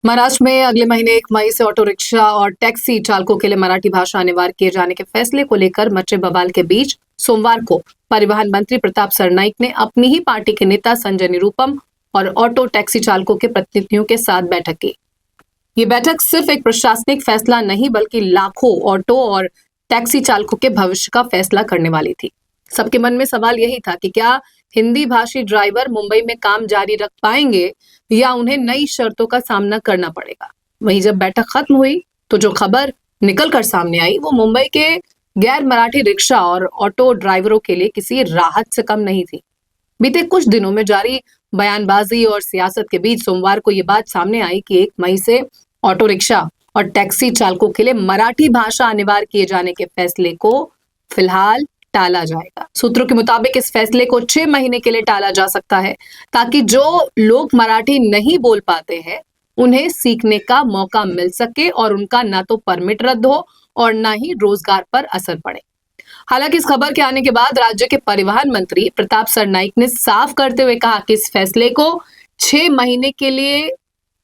महाराष्ट्र में अगले महीने 1 मई से ऑटो रिक्शा और टैक्सी चालकों के लिए मराठी भाषा अनिवार्य किए जाने के फैसले को लेकर मचे बवाल के बीच सोमवार को परिवहन मंत्री प्रताप सरनाईक ने अपनी ही पार्टी के नेता संजय निरुपम और ऑटो टैक्सी चालकों के प्रतिनिधियों के साथ बैठक की। ये बैठक सिर्फ एक प्रशासनिक फैसला नहीं बल्कि लाखों ऑटो और टैक्सी चालकों के भविष्य का फैसला करने वाली थी। सबके मन में सवाल यही था कि क्या हिंदी भाषी ड्राइवर मुंबई में काम जारी रख पाएंगे या उन्हें नई शर्तों का सामना करना पड़ेगा। वहीं जब बैठक खत्म हुई तो जो खबर निकल कर सामने आई वो मुंबई के गैर मराठी रिक्शा और ऑटो ड्राइवरों के लिए किसी राहत से कम नहीं थी। बीते कुछ दिनों में जारी बयानबाजी और सियासत के बीच सोमवार को ये बात सामने आई कि 1 मई से ऑटो रिक्शा और टैक्सी चालकों के लिए मराठी भाषा अनिवार्य किए जाने के फैसले को फिलहाल टाला जाएगा। सूत्रों के मुताबिक इस फैसले को 6 महीने के लिए टाला जा सकता है ताकि जो लोग मराठी नहीं बोल पाते हैं उन्हें सीखने का मौका मिल सके और उनका ना तो परमिट रद्द हो और ना ही रोजगार पर असर पड़े। हालांकि इस खबर के आने के बाद राज्य के परिवहन मंत्री प्रताप सरनाईक ने साफ करते हुए कहा कि इस फैसले को 6 महीने के लिए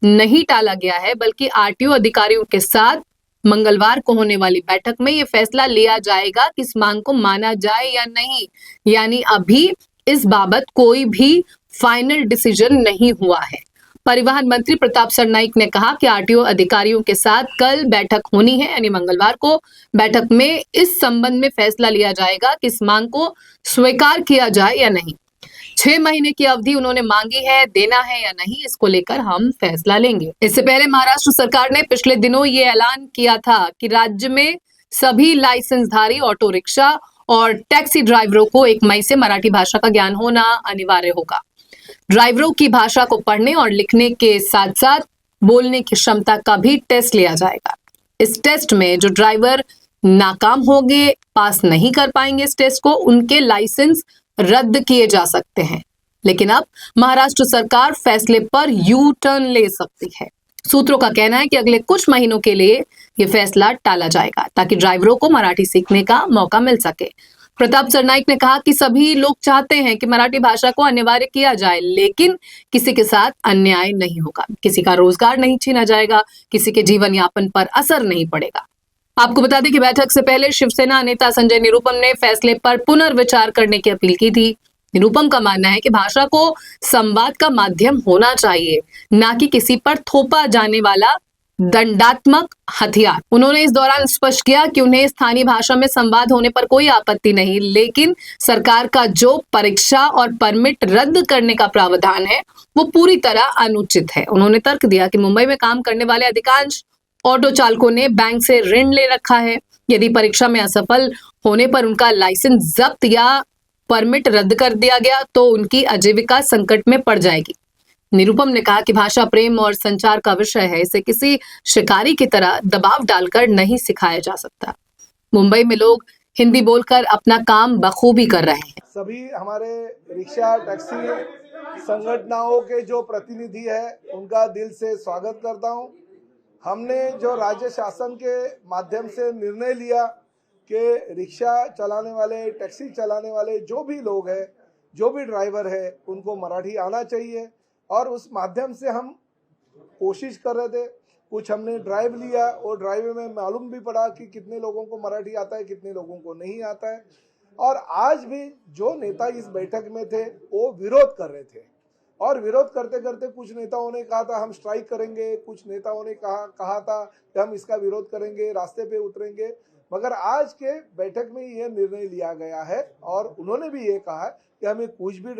नहीं टाला गया है बल्कि आरटीओ अधिकारियों के साथ मंगलवार को होने वाली बैठक में यह फैसला लिया जाएगा कि इस मांग को माना जाए या नहीं। यानी अभी इस बाबत कोई भी फाइनल डिसीजन नहीं हुआ है। परिवहन मंत्री प्रताप सरनाईक ने कहा कि आरटीओ अधिकारियों के साथ कल बैठक होनी है, यानी मंगलवार को बैठक में इस संबंध में फैसला लिया जाएगा कि इस मांग को स्वीकार किया जाए या नहीं। 6 महीने की अवधि उन्होंने मांगी है, देना है या नहीं इसको लेकर हम फैसला लेंगे। इससे पहले महाराष्ट्र सरकार ने पिछले दिनों ये ऐलान किया था कि राज्य में सभी लाइसेंसधारी ऑटो रिक्शा और टैक्सी ड्राइवरों को 1 मई से मराठी भाषा का ज्ञान होना अनिवार्य होगा। ड्राइवरों की भाषा को पढ़ने और लिखने के साथ साथ बोलने की क्षमता का भी टेस्ट लिया जाएगा। इस टेस्ट में जो ड्राइवर नाकाम होंगे, पास नहीं कर पाएंगे इस टेस्ट को, उनके लाइसेंस रद्द किए जा सकते हैं। लेकिन अब महाराष्ट्र सरकार फैसले पर यू टर्न ले सकती है। सूत्रों का कहना है कि अगले कुछ महीनों के लिए यह फैसला टाला जाएगा ताकि ड्राइवरों को मराठी सीखने का मौका मिल सके। प्रताप सरनाईक ने कहा कि सभी लोग चाहते हैं कि मराठी भाषा को अनिवार्य किया जाए, लेकिन किसी के साथ अन्याय नहीं होगा, किसी का रोजगार नहीं छीना जाएगा, किसी के जीवन यापन पर असर नहीं पड़ेगा। आपको बता दें कि बैठक से पहले शिवसेना नेता संजय निरुपम ने फैसले पर पुनर्विचार करने की अपील की थी। निरुपम का मानना है कि भाषा को संवाद का माध्यम होना चाहिए, ना कि किसी पर थोपा जाने वाला दंडात्मक हथियार। उन्होंने इस दौरान स्पष्ट किया कि उन्हें स्थानीय भाषा में संवाद होने पर कोई आपत्ति नहीं, लेकिन सरकार का जो परीक्षा और परमिट रद्द करने का प्रावधान है वो पूरी तरह अनुचित है। उन्होंने तर्क दिया कि मुंबई में काम करने वाले अधिकांश ऑटो चालकों ने बैंक से ऋण ले रखा है। यदि परीक्षा में असफल होने पर उनका लाइसेंस जब्त या परमिट रद्द कर दिया गया तो उनकी आजीविका संकट में पड़ जाएगी। निरुपम ने कहा कि भाषा प्रेम और संचार का विषय है, इसे किसी शिकारी की तरह दबाव डालकर नहीं सिखाया जा सकता। मुंबई में लोग हिंदी बोलकर अपना काम बखूबी कर रहे हैं। सभी हमारे रिक्शा टैक्सी संगठनों के जो प्रतिनिधि है उनका दिल से स्वागत करता हूं। हमने जो राज्य शासन के माध्यम से निर्णय लिया कि रिक्शा चलाने वाले, टैक्सी चलाने वाले जो भी लोग हैं, जो भी ड्राइवर है, उनको मराठी आना चाहिए और उस माध्यम से हम कोशिश कर रहे थे। कुछ हमने ड्राइव लिया और ड्राइव में मालूम भी पड़ा कि कितने लोगों को मराठी आता है, कितने लोगों को नहीं आता है। और आज भी जो नेता इस बैठक में थे वो विरोध कर रहे थे और विरोध करते करते कुछ नेताओं ने कहा था हम स्ट्राइक करेंगे, कुछ नेताओं ने कहा था कि हम इसका विरोध करेंगे, रास्ते पे उतरेंगे। मगर आज के बैठक में यह निर्णय लिया गया है और उन्होंने भी ये कहा है कि हमें कुछ भी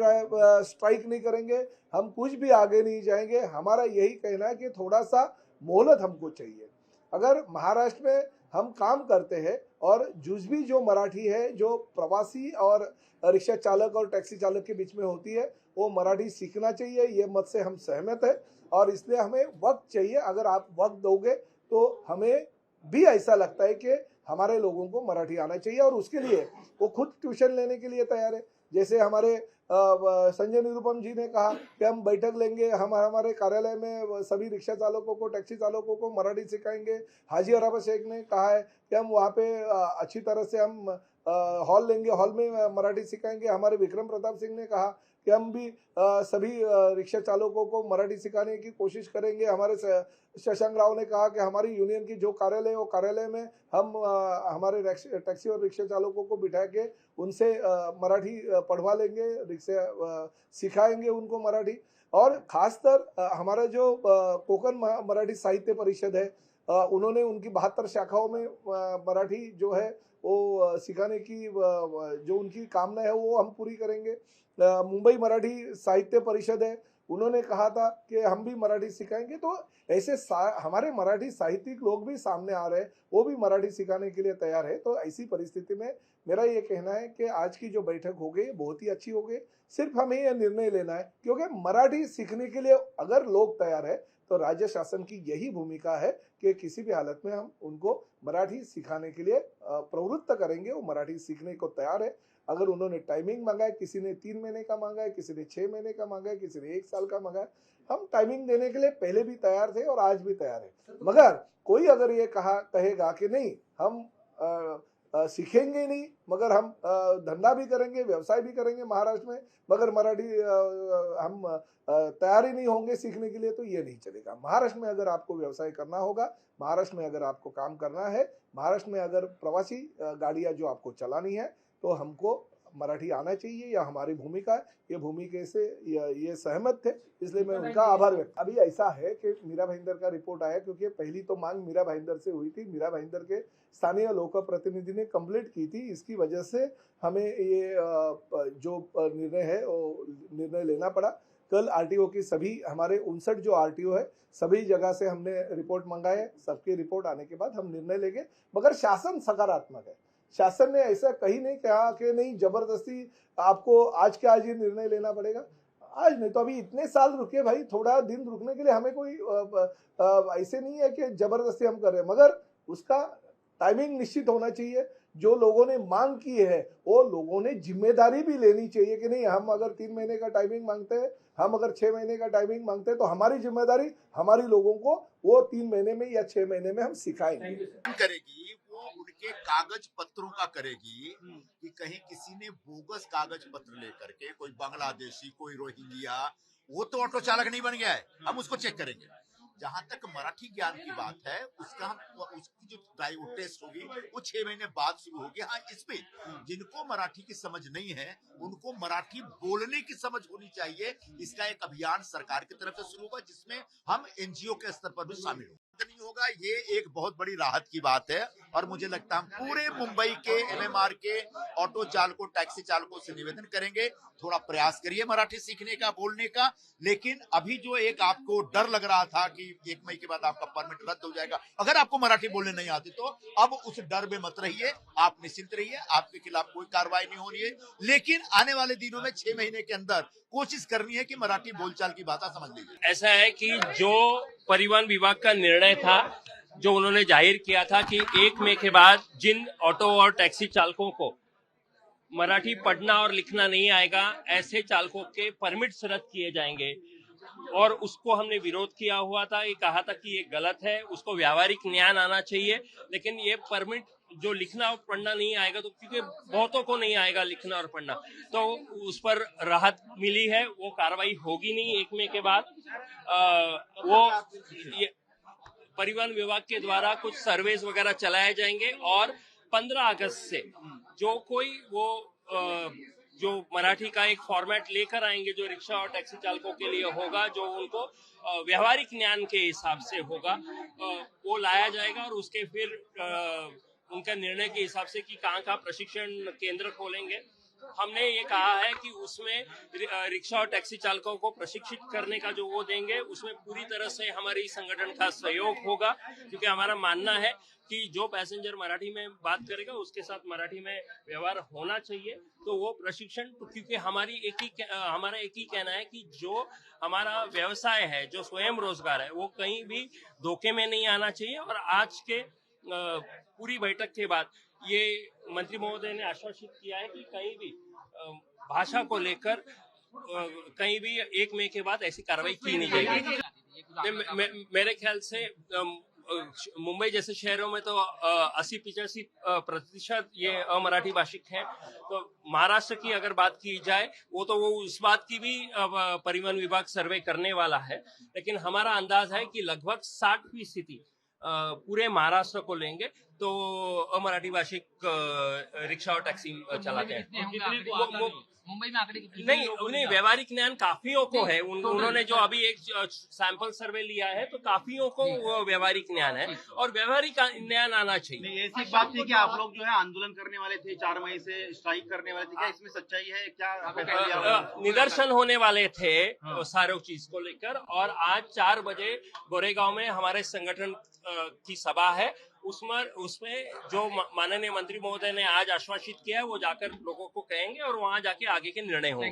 स्ट्राइक नहीं करेंगे, हम कुछ भी आगे नहीं जाएंगे। हमारा यही कहना है कि थोड़ा सा मोहलत हमको चाहिए। अगर महाराष्ट्र में हम काम करते हैं और जुजबी जो मराठी है, जो प्रवासी और रिक्शा चालक और टैक्सी चालक के बीच में होती है, वो मराठी सीखना चाहिए। ये मत से हम सहमत है और इसलिए हमें वक्त चाहिए। अगर आप वक्त दोगे तो हमें भी ऐसा लगता है कि हमारे लोगों को मराठी आना चाहिए और उसके लिए वो खुद ट्यूशन लेने के लिए तैयार है। जैसे हमारे संजय निरुपम जी ने कहा कि हम बैठक लेंगे, हम हमारे कार्यालय में सभी रिक्शा चालकों को, टैक्सी चालकों को मराठी सिखाएंगे। हाजी अराफत शेख ने कहा है कि हम वहाँ पे अच्छी तरह से हम हॉल लेंगे, हॉल में मराठी सिखाएंगे। हमारे विक्रम प्रताप सिंह ने कहा कि हम भी सभी रिक्शा चालकों को मराठी सिखाने की कोशिश करेंगे। हमारे शशांक राव ने कहा कि हमारी यूनियन की जो कार्यालय है वो कार्यालय में हम हमारे टैक्सी और रिक्शा चालकों को बिठा के उनसे मराठी पढ़वा लेंगे, रिक्शा सिखाएंगे उनको मराठी। और खासकर हमारा जो कोकण मराठी साहित्य परिषद है, उन्होंने उनकी 72 शाखाओं में मराठी जो है वो सिखाने की जो उनकी कामना है वो हम पूरी करेंगे। मुंबई मराठी साहित्य परिषद है, उन्होंने कहा था कि हम भी मराठी सिखाएंगे। तो ऐसे हमारे मराठी साहित्यिक लोग भी सामने आ रहे हैं, वो भी मराठी सिखाने के लिए तैयार है। तो ऐसी परिस्थिति में मेरा ये कहना है कि आज की जो बैठक हो गई बहुत ही अच्छी हो गई। सिर्फ हमें यह निर्णय लेना है, क्योंकि मराठी सीखने के लिए अगर लोग तैयार है तो राज्य शासन की यही भूमिका है कि किसी भी हालत में हम उनको मराठी सिखाने के लिए प्रवृत्त करेंगे। वो मराठी सीखने को तैयार है। अगर उन्होंने टाइमिंग मांगा है, किसी ने 3 महीने का मांगा है, किसी ने 6 महीने का मांगा है, किसी ने 1 साल का मांगा है, हम टाइमिंग देने के लिए पहले भी तैयार थे और आज भी तैयार है। मगर कोई अगर ये कहेगा कि नहीं हम सीखेंगे नहीं, मगर हम धंधा भी करेंगे, व्यवसाय भी करेंगे महाराष्ट्र में, मगर मराठी हम तैयार ही नहीं होंगे सीखने के लिए, तो ये नहीं चलेगा। महाराष्ट्र में अगर आपको व्यवसाय करना होगा, महाराष्ट्र में अगर आपको काम करना है, महाराष्ट्र में अगर प्रवासी गाड़ियां जो आपको चलानी है, तो हमको मराठी आना चाहिए। या हमारी भूमिका है, ये भूमिका से ये सहमत थे, इसलिए मैं उनका आभार व्यक्त। अभी ऐसा है कि मीरा भाईंदर का रिपोर्ट आया, क्योंकि पहली तो मांग मीरा भाईंदर से हुई थी, मीरा भाईंदर के स्थानीय लोक प्रतिनिधि ने कंप्लीट की थी। इसकी वजह से हमें ये जो निर्णय है वो निर्णय लेना पड़ा। कल आरटीओ की सभी हमारे 59 जो आरटीओ है सभी जगह से हमने रिपोर्ट मंगाए, सबकी रिपोर्ट आने के बाद हम निर्णय लेंगे। मगर शासन सकारात्मक है, शासन ने ऐसा कहीं नहीं कहा कि नहीं जबरदस्ती आपको आज के आज ये निर्णय लेना पड़ेगा। आज नहीं तो अभी इतने साल रुके भाई, थोड़ा दिन रुकने के लिए हमें कोई ऐसे नहीं है कि जबरदस्ती हम कर रहे हैं, मगर उसका टाइमिंग निश्चित होना चाहिए। जो लोगों ने मांग की है वो लोगों ने जिम्मेदारी भी लेनी चाहिए कि नहीं, हम अगर 3 महीने का टाइमिंग मांगते हैं, हम अगर 6 महीने का टाइमिंग मांगते हैं, तो हमारी जिम्मेदारी हमारी लोगों को वो 3 महीने में या 6 महीने में हम सिखाएंगे। करेगी वो उनके कागज पत्रों का करेगी कि कहीं किसी ने बोगस कागज पत्र लेकर के, कोई बांग्लादेशी, कोई रोहिंग्या, वो तो ऑटो चालक नहीं बन गया है, हम उसको चेक करेंगे। जहां तक मराठी ज्ञान की बात है, उसकी जो टेस्ट होगी वो 6 महीने बाद शुरू होगी। हाँ, इसमें जिनको मराठी की समझ नहीं है उनको मराठी बोलने की समझ होनी चाहिए। इसका एक अभियान सरकार की तरफ से शुरू होगा, जिसमें हम एनजीओ के स्तर पर भी शामिल होंगे। नहीं होगा, ये एक बहुत बड़ी राहत की बात है। और मुझे लगता है हम पूरे मुंबई के एमएमआर के ऑटो चालकों, टैक्सी चालकों से निवेदन करेंगे, थोड़ा प्रयास करिए मराठी सीखने का, बोलने का। लेकिन अभी जो एक आपको डर लग रहा था कि 1 मई के बाद आपका परमिट रद्द हो जाएगा अगर आपको मराठी बोलने नहीं आती, तो अब उस डर में मत रहिए, आप निश्चिंत रहिए, आपके खिलाफ कोई कार्रवाई नहीं हो रही है। लेकिन आने वाले दिनों में 6 महीने के अंदर कोशिश करनी है कि मराठी बोलचाल की भाषा समझ लीजिए। ऐसा है कि जो परिवहन विभाग का निर्णय था, जो उन्होंने जाहिर किया था कि 1 मई के बाद जिन ऑटो और टैक्सी चालकों को मराठी पढ़ना और लिखना नहीं आएगा, ऐसे चालकों के परमिट्स रद्द किए जाएंगे। और उसको हमने विरोध किया हुआ था, ये कहा था कि ये गलत है, उसको व्यावहारिक न्याय आना चाहिए। लेकिन ये परमिट जो लिखना और पढ़ना नहीं आएगा, तो क्योंकि बहुतों को नहीं आएगा लिखना और पढ़ना, तो उस पर राहत मिली है। वो कार्रवाई होगी नहीं 1 मई के बाद। वो परिवहन विभाग के द्वारा कुछ सर्वेस वगैरह चलाए जाएंगे और 15 अगस्त से जो कोई वो जो मराठी का एक फॉर्मेट लेकर आएंगे, जो रिक्शा और टैक्सी चालकों के लिए होगा, जो उनको व्यवहारिक ज्ञान के हिसाब से होगा, वो लाया जाएगा। और उसके फिर उनका निर्णय के हिसाब से कि कहाँ प्रशिक्षण केंद्र खोलेंगे। हमने ये कहा है कि उसमें रिक्शा और टैक्सी चालकों को प्रशिक्षित करने का जो वो देंगे, उसमें पूरी तरह से हमारी संगठन का सहयोग होगा, क्योंकि हमारा मानना है कि जो पैसेंजर मराठी में बात करेगा उसके साथ मराठी में व्यवहार होना चाहिए। तो वो प्रशिक्षण, क्योंकि हमारा एक ही कहना है कि जो हमारा व्यवसाय है, जो स्वयं रोजगार है, वो कहीं भी धोखे में नहीं आना चाहिए। और आज के पूरी बैठक के बाद ये मंत्री महोदय ने आश्वासित किया है कि कहीं भी भाषा को लेकर कहीं भी 1 मई के बाद ऐसी कार्रवाई की नहीं जाएगी। मेरे ख्याल से मुंबई जैसे शहरों में तो 80-85% ये अमराठी भाषिक हैं। तो महाराष्ट्र की अगर बात की जाए वो उस बात की भी परिवहन विभाग सर्वे करने वाला है, लेकिन हमारा अंदाज है कि लगभग 60% पूरे महाराष्ट्र को लेंगे तो अमराठी भाषिक रिक्शा और टैक्सी चलाते हैं। मुंबई में आंकड़े कितने? नहीं, उन्हें व्यवहारिक ज्ञान काफियों को है। उन्होंने जो अभी एक सैंपल सर्वे लिया है तो काफियों को वो व्यवहारिक ज्ञान है और व्यवहारिक ज्ञान आना चाहिए। नहीं, ऐसी बात थी कि आप लोग जो है आंदोलन करने वाले थे, 4 मई से स्ट्राइक करने वाले थे, क्या इसमें सच्चाई है? क्या फैसला लिया आपने? निदर्शन होने वाले थे सारे चीज को लेकर, और आज 4 बजे गोरेगांव में हमारे संगठन की सभा है। उसमें जो माननीय मंत्री महोदय ने आज आश्वासित किया है वो जाकर लोगों को कहेंगे और वहां जाके आगे के निर्णय होंगे।